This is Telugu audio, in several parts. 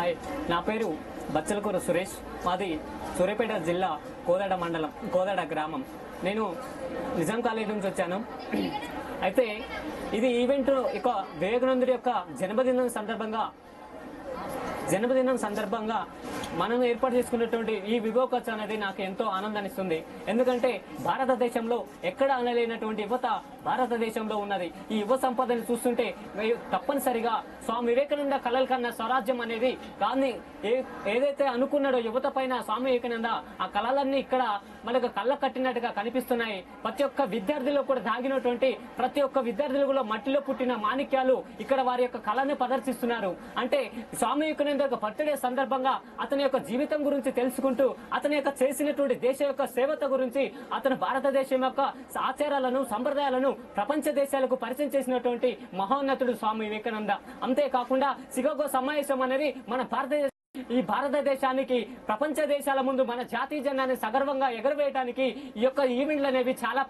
హాయ్, నా పేరు బచ్చలకూర సురేష్. మాది సూర్యాపేట జిల్లా కోదాడ మండలం, కోదాడ గ్రామం. నేను నిజాం కాలేజ్ నుంచి వచ్చాను. అయితే ఇది ఈవెంట్ వివేకానందుడి యొక్క జన్మదినం సందర్భంగా మనం ఏర్పాటు చేసుకున్నటువంటి ఈ వివోకచ్ అనేది నాకు ఎంతో ఆనందాన్ని ఇస్తుంది. ఎందుకంటే భారతదేశంలో ఎక్కడ అనలేనటువంటి యువత భారతదేశంలో ఉన్నది. ఈ యువ సంపదను చూస్తుంటే తప్పనిసరిగా స్వామి వివేకానంద కలల కన్నా స్వరాజ్యం అనేది దాన్ని ఏదైతే అనుకున్నాడో యువత పైన స్వామి వివేకానంద, ఆ కళలన్నీ ఇక్కడ మనకు కళ్ళ కట్టినట్టుగా కనిపిస్తున్నాయి. ప్రతి ఒక్క విద్యార్థిలో కూడా దాగినటువంటి ప్రతి ఒక్క విద్యార్థులు కూడా మట్టిలో పుట్టిన మాణిక్యాలు ఇక్కడ వారి యొక్క కళను ప్రదర్శిస్తున్నారు. అంటే స్వామి వివేకానంద బర్త్డే సందర్భంగా అతని యొక్క జీవితం గురించి తెలుసుకుంటూ, అతని యొక్క చేసినటువంటి దేశ యొక్క సేవత గురించి, అతను భారతదేశం యొక్క ఆచారాలను సంప్రదాయాలను ప్రపంచ దేశాలకు పరిచయం చేసినటువంటి మహోన్నతుడు స్వామి వివేకానంద. అంతేకాకుండా చికాగో సమావేశం అనేది ఈ భారతదేశానికి ప్రపంచ దేశాల ముందు మన జాతీయ జెండాన్ని సగర్వంగా ఎగరవేయడానికి ఈ యొక్క ఈవెంట్లు అనేవి చాలా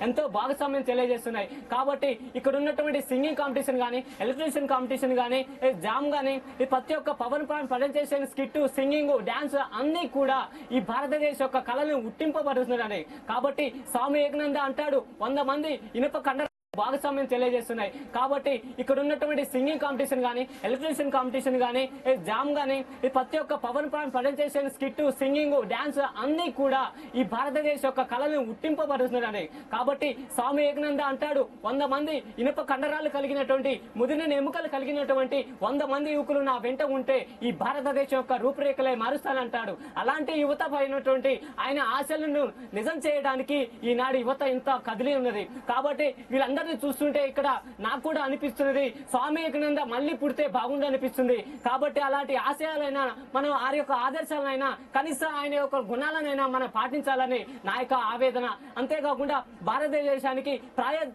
ఎంతో భాగస్వామ్యం తెలియజేస్తున్నాయి. కాబట్టి ఇక్కడ ఉన్నటువంటి సింగింగ్ కాంపిటీషన్ కానీ, ఎలక్ట్రీషియన్ కాంపిటీషన్ కానీ, జామ్ కానీ, ప్రతి ఒక్క పవన్ ప్రజెంటేషన్, స్కిట్, సింగింగ్, డాన్స్ అన్ని కూడా ఈ భారతదేశ యొక్క కళలను ఉట్టింపబడుతున్నాయి. కాబట్టి స్వామి వివేకానంద అంటాడు, 100 మంది ఇనుప కండ భాగస్వామ్యం తెలియజేస్తున్నాయి. కాబట్టి ఇక్కడ ఉన్నటువంటి సింగింగ్ కాంపిటీషన్ కానీ, ఎలక్ట్రీషియన్ కాంపిటీషన్ కానీ, జామ్ కానీ, ప్రతి ఒక్క పవన్ ప్రజెంటేషన్, స్కిట్, సింగింగ్, డాన్స్ అన్ని కూడా ఈ భారతదేశ యొక్క కళలను ఉట్టింపబడుతున్నాయి. కాబట్టి స్వామి వివేకానంద అంటాడు, 100 మంది ఇనుప కండరాలు కలిగినటువంటి, ముదిరిన ఎముకలు కలిగినటువంటి 100 మంది యువకులు నా వెంట ఉంటే ఈ భారతదేశం యొక్క రూపురేఖలే మారుస్తానంటాడు. అలాంటి యువత పైనటువంటి ఆయన ఆశలను నిజం చేయడానికి ఈనాడు యువత ఇంత కదిలి ఉన్నది. కాబట్టి వీళ్ళందరూ చూస్తుంటే ఇక్కడ నాకు కూడా అనిపిస్తున్నది, స్వామి వివేకానంద మళ్ళీ పుడితే బాగుండు అనిపిస్తుంది. కాబట్టి అలాంటి ఆశయాలైనా మనం ఆ యొక్క ఆదర్శాలైనా కనీసం ఆయన యొక్క గుణాలనైనా మనం పాటించాలని నా యొక్క ఆవేదన. అంతేకాకుండా భారతదేశానికి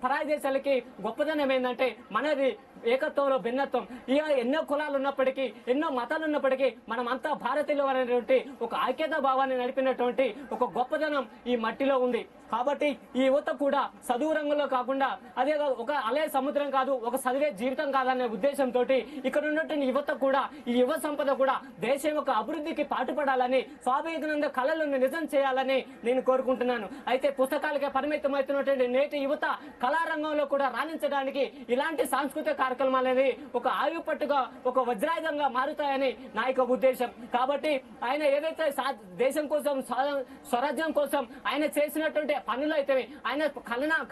పరాయి దేశాలకి గొప్పదనం ఏంటంటే మనది ఏకత్వంలో భిన్నత్వం. ఇక ఎన్నో కులాలు ఉన్నప్పటికీ, ఎన్నో మతాలు ఉన్నప్పటికీ మనం అంతా భారతీయులు అనేటువంటి ఒక ఐక్యతా భావాన్ని నడిపినటువంటి ఒక గొప్పదనం ఈ మట్టిలో ఉంది. కాబట్టి ఈ యువత కూడా చదువు రంగంలో కాకుండా, అదే కాదు ఒక అలే సముద్రం కాదు, ఒక చదివే జీవితం కాదనే ఉద్దేశంతో ఇక్కడ ఉన్నటువంటి యువత కూడా, ఈ యువ సంపద కూడా దేశం యొక్క అభివృద్ధికి పాటుపడాలని, స్వామి వివేకానంద కళలను నిజం చేయాలని నేను కోరుకుంటున్నాను. అయితే పుస్తకాలకే పరిమితమవుతున్నటువంటి నేటి యువత కళారంగంలో కూడా రాణించడానికి ఇలాంటి సాంస్కృతిక కార్యక్రమాలని ఒక ఆయుపట్టుగా, ఒక వజ్రాయుధంగా మారుతాయని నా యొక్క ఉద్దేశం. కాబట్టి ఆయన ఏదైతే దేశం కోసం, స్వరాజ్యం కోసం ఆయన చేసినటువంటి పనులైతే, ఆయన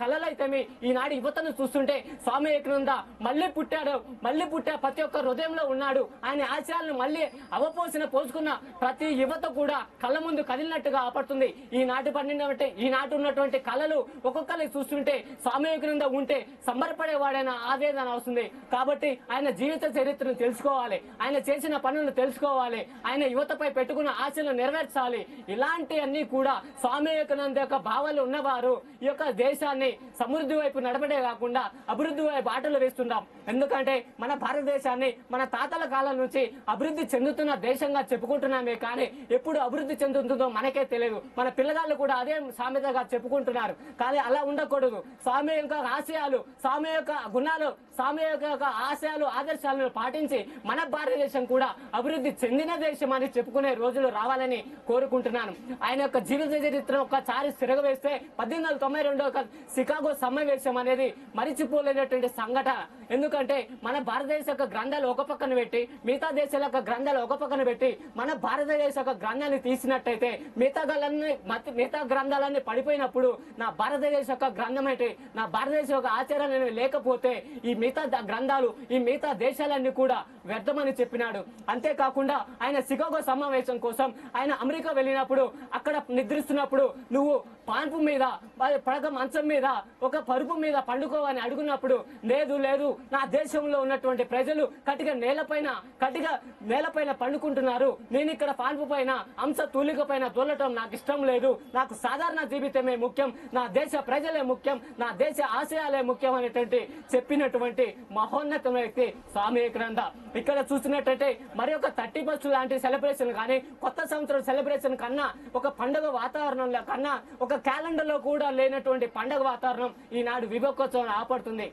కళలైతే ఈనాడు యువతను చూస్తుంటే స్వామి వివేకానంద మళ్ళీ పుట్టా ప్రతి ఒక్క హృదయంలో ఉన్నాడు. ఆయన ఆశయాలను మళ్ళీ పోసుకున్న ప్రతి యువత కూడా కళ్ళ ముందు కదిలినట్టుగా ఆపడుతుంది. ఈనాటి ఉన్నటువంటి కళలు ఒక్కొక్కరిని చూస్తుంటే స్వామి వివేకానంద ఉంటే సంబరపడేవాడైన ఆవేదన వస్తుంది. కాబట్టి ఆయన జీవిత చరిత్రను తెలుసుకోవాలి, ఆయన చేసిన పనులను తెలుసుకోవాలి, ఆయన యువతపై పెట్టుకున్న ఆశలను నెరవేర్చాలి. ఇలాంటివన్నీ కూడా స్వామి వివేకానంద యొక్క భావాలు ఉన్నవారు ఈ యొక్క దేశాన్ని సమృద్ధి వైపు నడపడే కాకుండా అభివృద్ధి వైపు ఆటలు వేస్తున్నాం. ఎందుకంటే మన భారతదేశాన్ని మన తాతల కాలం నుంచి అభివృద్ధి చెందుతున్న దేశంగా చెప్పుకుంటున్నామే కానీ ఎప్పుడు అభివృద్ధి చెందుతుందో మనకే తెలియదు. మన పిల్లగాళ్ళు కూడా అదే సామెతగా చెప్పుకుంటున్నారు. కానీ అలా ఉండకూడదు. స్వామి యొక్క ఆశయాలు, స్వామి యొక్క గుణాలు, స్వామి యొక్క ఆశయాలు, ఆదర్శాలను పాటించి మన భారతదేశం కూడా అభివృద్ధి చెందిన దేశం అని చెప్పుకునే రోజులు రావాలని కోరుకుంటున్నాను. ఆయన యొక్క జీవిత చరిత్ర ఒకసారి తిరగవేస్తే 1892 చికాగో సమావేశం అనేది మరిచిపోలేనటువంటి సంఘటన. ఎందుకంటే మన భారతదేశ యొక్క గ్రంథాలు ఒక పక్కన పెట్టి, మిగతా దేశాల యొక్క గ్రంథాలు ఒక పక్కన పెట్టి, మన భారతదేశ యొక్క గ్రంథాన్ని తీసినట్టయితే మిగతా గ్రంథాలన్నీ పడిపోయినప్పుడు నా భారతదేశ యొక్క గ్రంథం ఏంటి, నా భారతదేశ యొక్క ఆచారాలు లేకపోతే ఈ మిగతా గ్రంథాలు, ఈ మిగతా దేశాలన్నీ కూడా వ్యర్థమని చెప్పినాడు. అంతేకాకుండా ఆయన చికాగో సమావేశం కోసం ఆయన అమెరికా వెళ్ళినప్పుడు అక్కడ నిద్రిస్తున్నప్పుడు నువ్వు పాన్పు మీద, పడక మంచం మీద, ఒక పరుపు మీద పండుకోవని అడుగున్నప్పుడు లేదు నా దేశంలో ఉన్నటువంటి ప్రజలు కటిక నేలపైన పండుకుంటున్నారు, నేను ఇక్కడ పాన్పు పైన అంశ తూలిక పైన తోలటం నాకు ఇష్టం లేదు, నాకు సాధారణ జీవితమే ముఖ్యం, నా దేశ ప్రజలే ముఖ్యం, నా దేశ ఆశయాలే ముఖ్యం అనేటువంటి చెప్పినటువంటి మహోన్నతమైన వ్యక్తి స్వామి వివేకానంద. ఇక్కడ చూసినట్టయితే మరి ఒక 31 లాంటి సెలబ్రేషన్ కానీ, కొత్త సంవత్సరం సెలబ్రేషన్ కన్నా, ఒక పండుగ వాతావరణంలో కన్నా, ఒక క్యాలెండర్ లో కూడా లేనటువంటి పండుగ వాతావరణం ఈనాడు వివేకోత్సవం ఆపడుతుంది.